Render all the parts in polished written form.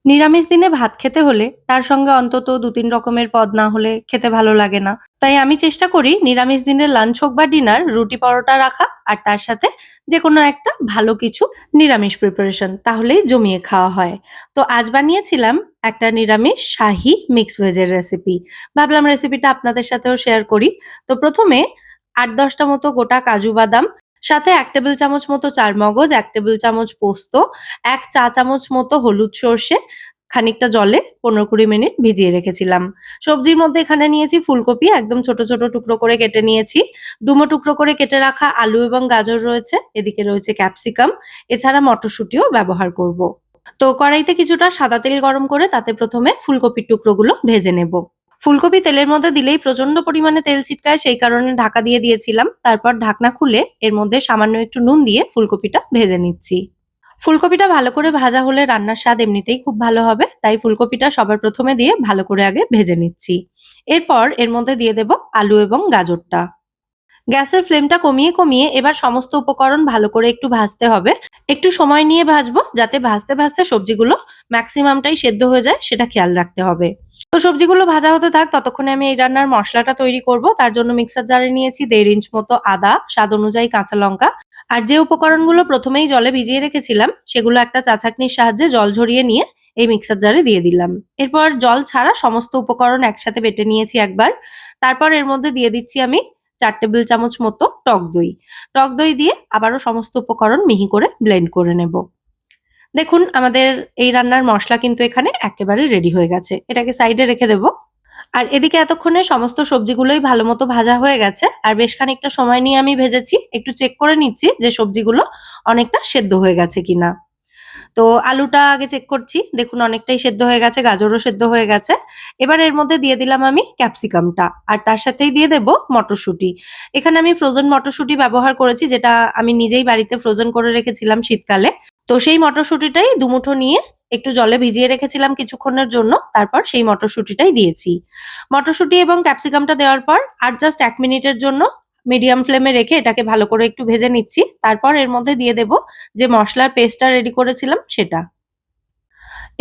নিরামিষ দিনে ভাত খেতে হলে তার সঙ্গে অন্তত ২-৩ রকমের পদ না হলে খেতে ভালো লাগে না। তাই আমি চেষ্টা করি নিরামিষ দিনের লাঞ্চ হোক বা ডিনার রুটি পরোটা রাখা আর তার সাথে যেকোনো একটা ভালো কিছু নিরামিষ প্রিপারেশন তাহলেই জমিয়ে খাওয়া হয়। তো আজ বানিয়েছিলাম একটা নিরামিষ শাহী মিক্স ভেজের রেসিপি। ভাবলাম রেসিপিটা আপনাদের সাথেও শেয়ার করি। তো প্রথমে ৮-১০ টা মতো গোটা কাজু বাদাম, সাথে ১ টেবিল চামচ মতো চারমগজ, ১ টেবিল চামচ পোস্ত, ১ চা চামচ মতো হলুদ সর্ষে খানিকটা জলে ১৫-২০ মিনিট ভিজিয়ে রেখেছিলাম। সবজির মধ্যে এখানে নিয়েছি ফুলকপি একদম ছোট, ছোট টুকরো করে কেটে নিয়েছি। ডুমো টুকরো করে কেটে রাখা আলু এবং গাজর রয়েছে। এদিকে রয়েছে ক্যাপসিকাম। এছাড়া মটরশুঁটিও ব্যবহার করব। তো কড়াইতে কিছুটা সাদা তেল গরম করে তাতে প্রথমে ফুলকপির টুকরোগুলো ভেজে নেব। ফুলকপি তেলের মধ্যে দিলেই প্রচন্ড পরিমাণে তেল ছিটকায়, সেই কারণে ঢাকা দিয়ে দিয়েছিলাম। তারপর ঢাকনা খুলে এর মধ্যে সামান্য একটু নুন দিয়ে ফুলকপিটা ভেজে নিচ্ছি। ফুলকপিটা ভালো করে ভাজা হলে রান্নার স্বাদ এমনিতেই খুব ভালো হবে, তাই ফুলকপিটা সবার প্রথমে দিয়ে ভালো করে আগে ভেজে নিচ্ছি। এরপর এর মধ্যে দিয়ে দেব আলু এবং গাজরটা। গ্যাসের ফ্লেমটা কমিয়ে কমিয়ে এবার সমস্ত উপকরণ ভালো করে একটু ভাজতে হবে। একটু সময় নিয়ে ভাজবো যাতে ভাজতে ভাজতে সবজিগুলো ম্যাক্সিমামটাই সেদ্ধ হয়ে যায়, সেটা খেয়াল রাখতে হবে। তো সবজিগুলো ভাজা হতে থাক, ততক্ষণে আমি এই রান্নার মশলাটা তৈরি করব। তার জন্য মিক্সার জারে নিয়েছি ১.৫ ইঞ্চ মতো আদা, স্বাদ অনুযায়ী কাঁচা লঙ্কা আর যে উপকরণগুলো প্রথমেই জলে ভিজিয়ে রেখেছিলাম সেগুলো একটা চা ছাঁকনির সাহায্যে জল ঝরিয়ে নিয়ে এই মিক্সার জারে দিয়ে দিলাম। এরপর জল ছাড়া সমস্ত উপকরণ একসাথে বেটে নিয়েছি একবার। তারপর এর মধ্যে দিয়ে দিচ্ছি আমি ৪ টেবিল চামচ মতো টক দই। টক দই দিয়ে আবারও সমস্ত উপকরণ মিহি করে ব্লেন্ড করে নেব। দেখুন আমাদের এই রান্নার মসলা কিন্তু এখানে একেবারে রেডি হয়ে গেছে। এটাকে সাইডে রেখে দেব। আর এদিকে এতক্ষণে সমস্ত সবজিগুলোই ভালোমতো ভাজা হয়ে গেছে। আর বেশ খানিকটা সময় নিয়ে আমি ভেজেছি। একটু চেক করে নিচ্ছি যে সবজিগুলো অনেকটা সেদ্ধ হয়ে গেছে কিনা। তো আলুটা আগে চেক করছি। দেখুন অনেকটাই সেদ্ধ হয়ে গেছে, গাজরও সেদ্ধ হয়ে গেছে। এবার এর মধ্যে দিয়ে দিলাম আমি ক্যাপসিকামটা। আর তার সাথেই দিয়ে দেব মটরশুঁটি। এখানে আমি ফ্রোজেন মটরশুঁটি ব্যবহার করেছি, যেটা আমি নিজেই বাড়িতে ফ্রোজেন করে রেখেছিলাম শীতকালে। তো সেই মটরশুঁটিটাই দুমুঠো নিয়ে একটু জলে ভিজিয়ে রেখেছিলাম কিছুক্ষণের জন্য। তারপর সেই মটরশুঁটিটাই দিয়েছি। মটরশুঁটি এবং ক্যাপসিকামটা দেওয়ার পর আর জাস্ট ১ মিনিটের জন্য মিডিয়াম ফ্লেমে রেখে এটাকে ভালো করে একটু ভেজে নিচ্ছি। তারপর এর মধ্যে দিয়ে দেব যে মসলার পেস্টটা রেডি করেছিলাম সেটা।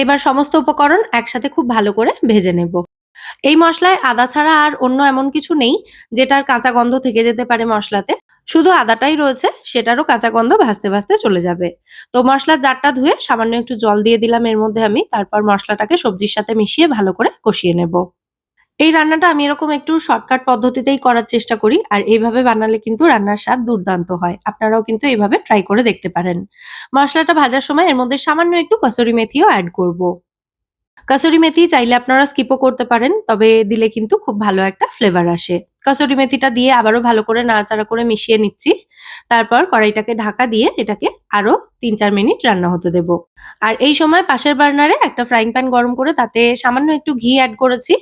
এবার সমস্ত উপকরণ একসাথে খুব ভালো করে ভেজে নেব। এই মসলায় আদা ছাড়া আর অন্য এমন কিছু নেই যেটার কাঁচা গন্ধ থেকে যেতে পারে মসলাতে। শুধু আদাটাই রয়েছে, সেটারও কাঁচা গন্ধ ভাজতে ভাজতে চলে যাবে। তো মসলার জারটা ধুয়ে সামান্য একটু জল দিয়ে দিলাম এর মধ্যে আমি। তারপর মসলাটাকে সবজির সাথে মিশিয়ে ভালো করে কষিয়ে নেব। এই রান্নাটা আমি এরকম একটু শর্টকাট পদ্ধতিতেই করার চেষ্টা করি। আর এইভাবে বানালে কিন্তু রান্নার স্বাদ দুর্দান্ত হয়। আপনারাও কিন্তু এভাবে ট্রাই করে দেখতে পারেন। মসলাটা ভাজার সময় এর মধ্যে সামান্য একটু কসুরি মেথিও এড করব। কাসুরি মেথি চাইলে আপনারা স্কিপও করতে পারেন। তবে দিলে কিন্তু খুব ভালো একটা ফ্লেভার আসে। কাসুরি মেথিটা দিয়ে আবারও ভালো করে নাড়াচাড়া করে মিশিয়ে নিচ্ছি। তারপর কড়াইটাকে ঢাকা দিয়ে এটাকে আরো ৩-৪ মিনিট রান্না হতে দেব। আর এই সময় পাশের বার্নারে একটা ফ্রাইং প্যান গরম করে তাতে সামান্য একটু ঘি এড করেছি।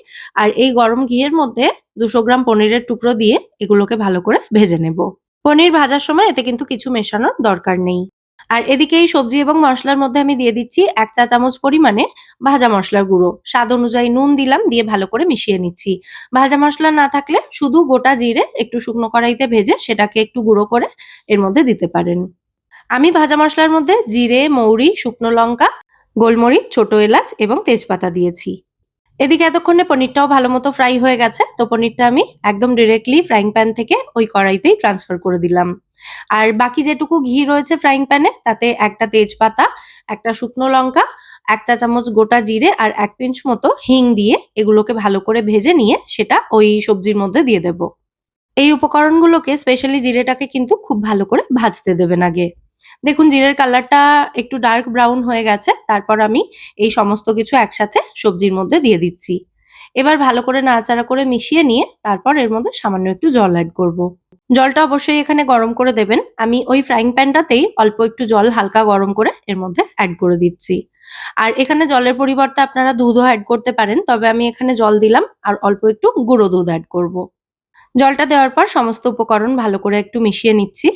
আর এই গরম ঘিয়ের মধ্যে ২০০ গ্রাম পনিরের টুকরো দিয়ে এগুলোকে ভালো করে ভেজে নেব। পনির ভাজার সময় এতে কিন্তু কিছু মেশানোর দরকার নেই। আর এদিকে এই সবজি এবং মসলার মধ্যে আমি দিয়ে দিচ্ছি ১ চা চামচ পরিমাণে ভাজা মসলার গুঁড়ো। স্বাদ অনুযায়ী নুন দিলাম, দিয়ে ভালো করে মিশিয়ে নিচ্ছি। ভাজা মসলা না থাকলে শুধু গোটা জিরে একটু শুকনো কড়াইতে ভেজে সেটাকে একটু গুঁড়ো করে এর মধ্যে দিতে পারেন। আমি ভাজা মসলার মধ্যে জিরে, মৌরি, শুকনো লঙ্কা, গোলমরিচ, ছোট এলাচ এবং তেজপাতা দিয়েছি। এদিকে এতক্ষণে পনিরটাও ভালোমতো ফ্রাই হয়ে গেছে। তো পনিরটা আমি একদম ডিরেক্টলি ফ্রাইং প্যান থেকে ওই কড়াইতেই ট্রান্সফার করে দিলাম। আর বাকি যেটুকু ঘি রয়েছে ফ্রাইং প্যানে তাতে একটা তেজপাতা, একটা শুকনো লঙ্কা, ১ চা চামচ গোটা জিরে আর ১ পিঞ্চ মতো হিং দিয়ে এগুলোকে ভালো করে ভেজে নিয়ে সেটা ওই সবজির মধ্যে দিয়ে দেব। এই উপকরণগুলোকে স্পেশালি জিরেটাকে কিন্তু খুব ভালো করে ভাজতে দেবেন আগে। দেখুন জিরের কালারটা একটু ডার্ক ব্রাউন হয়ে গেছে। তারপর আমি এই সমস্ত কিছু একসাথে সবজির মধ্যে দিয়ে দিচ্ছি। এবার ভালো করে নাড়াচাড়া করে মিশিয়ে নিয়ে তারপর এর মধ্যে সামান্য একটু জল এড করব। জলটা অবশ্যই এখানে গরম করে দেবেন। আমি ওই ফ্রাইং প্যানটাতেই অল্প একটু জল হালকা গরম করে এর মধ্যে এড করে দিচ্ছি। আর এখানে জলের পরিবর্তে আপনারা দুধও এড করতে পারেন। তবে আমি এখানে জল দিলাম আর অল্প একটু গুঁড়ো দুধ এড করব। জলটা দেওয়ার পর সমস্ত উপকরণ ভালো করে একটু মিশিয়ে নিচ্ছি।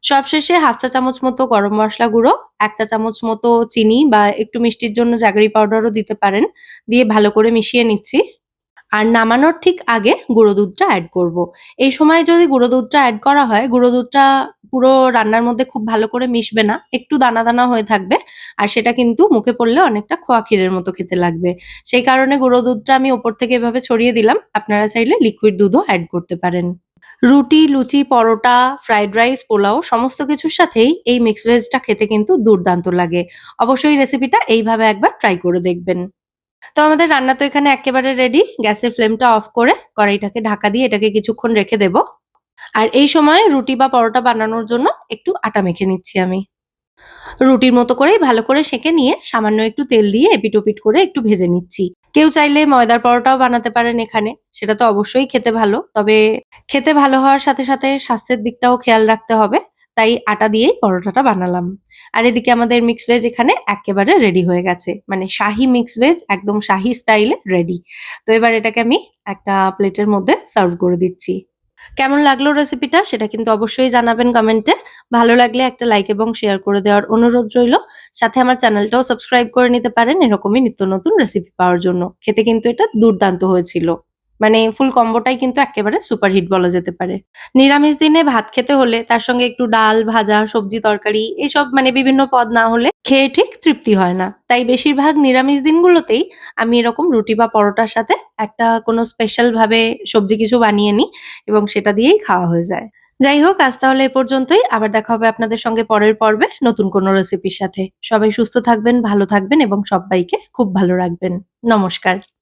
সবশেষে ১/২ চা চামচ মতো গরম মসলা গুঁড়ো, ১ চা চামচ মতো চিনি বা একটু মিষ্টির জন্য জাগরি পাউডারও দিতে পারেন। দিয়ে ভালো করে মিশিয়ে নিচ্ছি। আর নামানোর ঠিক আগে গুঁড়ো দুধটা এড করব। এই সময় যদি গুঁড়ো দুধটা এড করা হয়, গুঁড়ো দুধটা পুরো রান্নার মধ্যে খুব ভালো করে মিশবে না, একটু দানা দানা হয়ে থাকবে। আর সেটা কিন্তু মুখে পড়লে অনেকটা খোয়া ক্ষীরের মতো খেতে লাগবে। সেই কারণে গুঁড়ো দুধটা আমি ওপর থেকে এভাবে ছড়িয়ে দিলাম। আপনারা চাইলে লিকুইড দুধও অ্যাড করতে পারেন। রুটি, লুচি, পরোটা, ফ্রাইড রাইস, পোলাও সমস্ত কিছুর সাথেই এই মিক্সড ভেজটা খেতে কিন্তু দুর্দান্ত লাগে। অবশ্যই রেসিপিটা এইভাবে একবার ট্রাই করে দেখবেন। তো আমাদের রান্না তো এখানে এক্কেবারে রেডি। গ্যাসের ফ্লেমটা অফ করে কড়াইটাকে ঢাকা দিয়ে এটাকে কিছুক্ষণ রেখে দেব। আর এই সময় রুটি বা পরোটা বানানোর জন্য একটু আটা মেখে নিচ্ছি আমি। রুটির মতো করেই ভালো করে সেঁকে নিয়ে সামান্য একটু তেল দিয়ে এপিঠ-ওপিঠ করে একটু ভেজে নিচ্ছি। কেউ চাইলে ময়দার পরোটাও বানাতে পারেন এখানে। সেটা তো অবশ্যই খেতে ভালো। তবে খেতে ভালো হওয়ার সাথে, সাথে স্বাস্থ্যের দিকটাও খেয়াল রাখতে হবে। তাই আটা দিয়েই পরোটাটা বানালাম। আর এদিকে আমাদের মিক্সড ভেজ এখানে এক্কেবারে রেডি হয়ে গেছে। মানে শাহী মিক্সড ভেজ একদম শাহী স্টাইলে রেডি। তো এবার এটাকে আমি একটা প্লেটের মধ্যে সার্ভ করে দিচ্ছি। কেমন লাগলো রেসিপিটা সেটা কিন্তু অবশ্যই জানাবেন কমেন্টে। ভালো লাগলে একটা লাইক এবং শেয়ার করে দেওয়ার অনুরোধ রইলো। সাথে আমার চ্যানেলটাও সাবস্ক্রাইব করে নিতে পারেন এরকমই নিত্য নতুন রেসিপি পাওয়ার জন্য। খেতে কিন্তু এটা দুর্দান্ত হয়েছিল। মানে ফুল কম্বোটাই কিন্তু এক্কেবারে সুপারহিট বলা যেতে পারে। নিরামিষ দিনে ভাত খেতে হলে তার সঙ্গে একটু ডাল, ভাজা, সবজি, তরকারি এসব মানে বিভিন্ন পদ না হলে খেয়ে ঠিক তৃপ্তি হয় না। তাই বেশিরভাগ নিরামিষ দিনগুলোতেই আমি এরকম রুটি বা পরোটার সাথে একটা কোনো স্পেশাল ভাবে সবজি কিছু বানিয়ে নিই এবং সেটা দিয়েই খাওয়া হয়ে যায়। যাই হোক আজ তাহলে এ পর্যন্তই। আবার দেখা হবে আপনাদের সঙ্গে পরের পর্বে নতুন কোনো রেসিপির সাথে। সবাই সুস্থ থাকবেন, ভালো থাকবেন এবং সব্বাইকে খুব ভালো রাখবেন। নমস্কার।